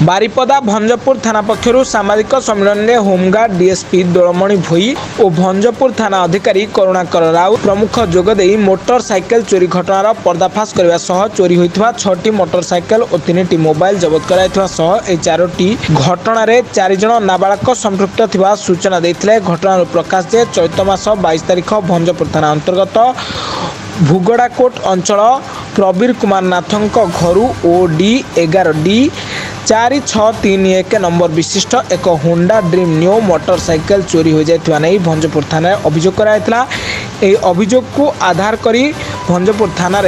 बारिपदा भंजपुर थाना पक्षरु सामाजिक सम्मेलन में होमगार्ड डीएसपी दोलमणि भोई और भंजपुर थाना अधिकारी करुणाकर राउत प्रमुख जोगदे मोटरसाइकेल चोरी घटनार पर्दाफाश करने सह चोरी होता 6टी मोटरसाइकेल और 3टी मोबाइल जबत कराइथिबा सह ए 4टी घटना 4 जन नाबालक संपृक्त थिबा सूचना देथिले। घटनार प्रकाश जे चैत मास 22 तारिख भंजपुर थाना अंतर्गत भुगड़ाकोट अंचल प्रवीर कुमार नाथक घर ओडी 11D 4631 नंबर विशिष्ट एक होंडा ड्रीम न्यू मोटरसाइकेल चोरी हो जाता नहीं भंजपुर थाना अभियोग कराइथिला। अभियोग को आधार करी भंजपुर थाना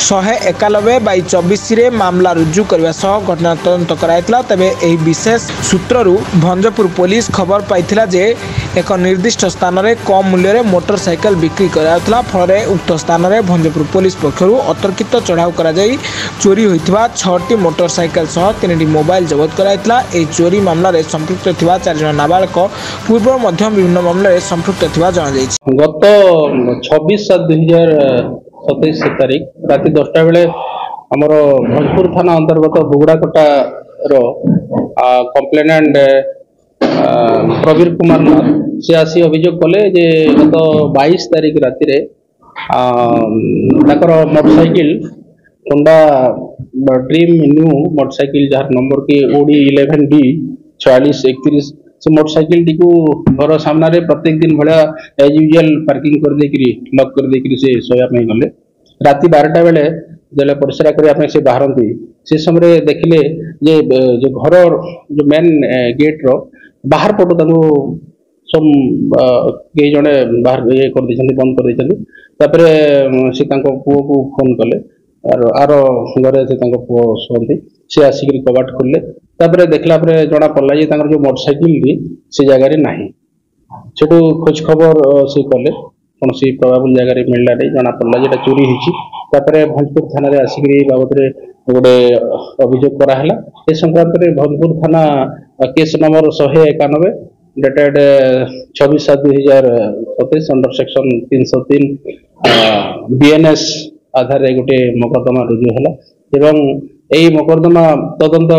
191/24 मामला रुजु करने सह घटना तदंत कराइथिला। तबे एही विशेष सूत्ररु भंजपुर पुलिस खबर पाइथिला जे एक निर्दिष्ट स्थान में कम मूल्य रे मोटरसाइकेल बिक्री कराउथिला। फल उक्त स्थान में भंजपुर पुलिस पक्षरु अतर्कित चढ़ाऊ करा जाई चोरी होइथिबा 6टी मोटरसाइकेल सह 3टी मोबाइल जबत कराइथिला। ए चोरी मामला रे संपृक्त थिबा 4 जन नाबालक पूर्व मध्य विभिन्न मामला रे संपृक्त थिबा जणा जायछि। गत 26/7/2027 तारीख राति 10टा बेले आमर भंजपुर थाना अंतर्गत बुगड़ाकोटा रो कंप्लेनेंट प्रवीर कुमार नाथ से आसी अभियोग कले जे गत 22 तारीख राति रे motorcycle Honda dream new motorcycle jar number की ओडी 11D 4631 से मोटरसाइकिल टी को घर सामने प्रत्येक दिन भाया एज यूजुअल पार्किंग कर देकरी लॉक कर देकरी से सोया में गले। राति 12टा बेले जले परिश्रा करिया से बाहरती से समय देखिले जे जो घर जो मेन गेट रो बाहर पटो ताको सब कई जने बाहर ये कर देछन बंद कर देछन। तापर से ताको पुओ को फोन कले आर घरे से ताको पुओ सोंती से आसिक कबाट खोलले। तापर देखला पर जना पड़ला जे ताकर जो मोटरसाइकिल भी से जगह रे नाही सेटू खोज खबर से कले कौन सी प्रभावल जगह मिलला नहीं जना पड़ला जेटा चोरी हिची। तापर भंजपुर थाना रे आसिक बाबद रे गोटे अभियोग कराला। ए संक्रांत रे भंजपुर थाना case number 191 dated 26/7/2027 under section 303 BNS आधार गोटे मोकद्दमा रुजु है एवं यही मोकद्दमा तदंत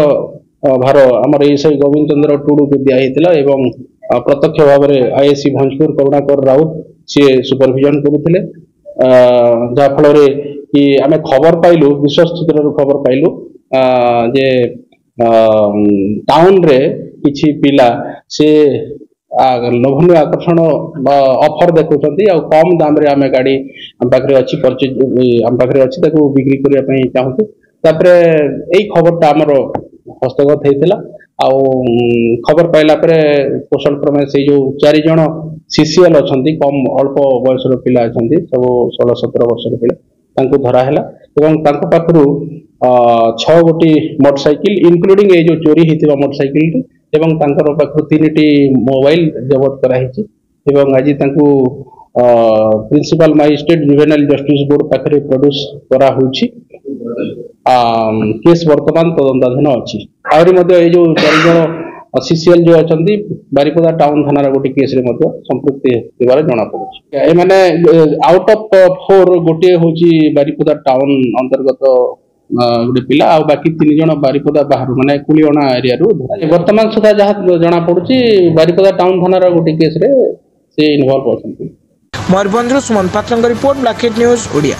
भार आमर एसआई गोविंद चंद्र टुडू को दिया एवं प्रत्यक्ष भाव में आईएससी भंजपुर करुणाकर राउत सी सुपरविजन करुले। जहाँफल कि आम खबर पाइलु विश्वस्त सूत्र खबर पाइलु जे टाउन रे किछि पिला से लोभनीय आकर्षण ऑफर देखुंट आ कम दाम रे आम गाड़ी आम पाखे अच्छी परचेज आम पाखे अच्छी बिक्री करने चाहूँ। तापर यही खबरटा आमर हस्तगत होता खबर पाइला कौशल क्रमे से जो 4 जन सीसीएल अच्छा कम अल्प बयसर पिला अच्छा सब 16-17 वर्षर पिला धराला और पाखु 6 गोटी मोटरसाइकिल इनक्लूडिंग ये जो चोरी होता मोटरसाइकिल एवं पाखु 3टी मोबाइल जबत कराई एवं आज principal magistrate juvenile justice board पाखे प्रोड्यूस करा केस वर्तमान तदंताधीन अच्छी। आहरी ये जो 4 जन सीसीएल जो अच्छा बारिपदा टाउन थाना गोटे केस रे संपृक्ति जना पड़े। एमाने आउट ऑफ 4 गोटे हूँ बारिपदा टाउन अंतर्गत गोटे पिला आ बाकी 3 जन बारिपदा बाहर माने कुलियना एरिया रु वर्तमान सुधा जहाँ जना पड़ुची बारिपदा टाउन थाना गोटे केस रे से इन्वॉल्व अच्छा। मयूरभंज सुमन पात्र रिपोर्ट ब्लैकेट न्यूज ओडिया।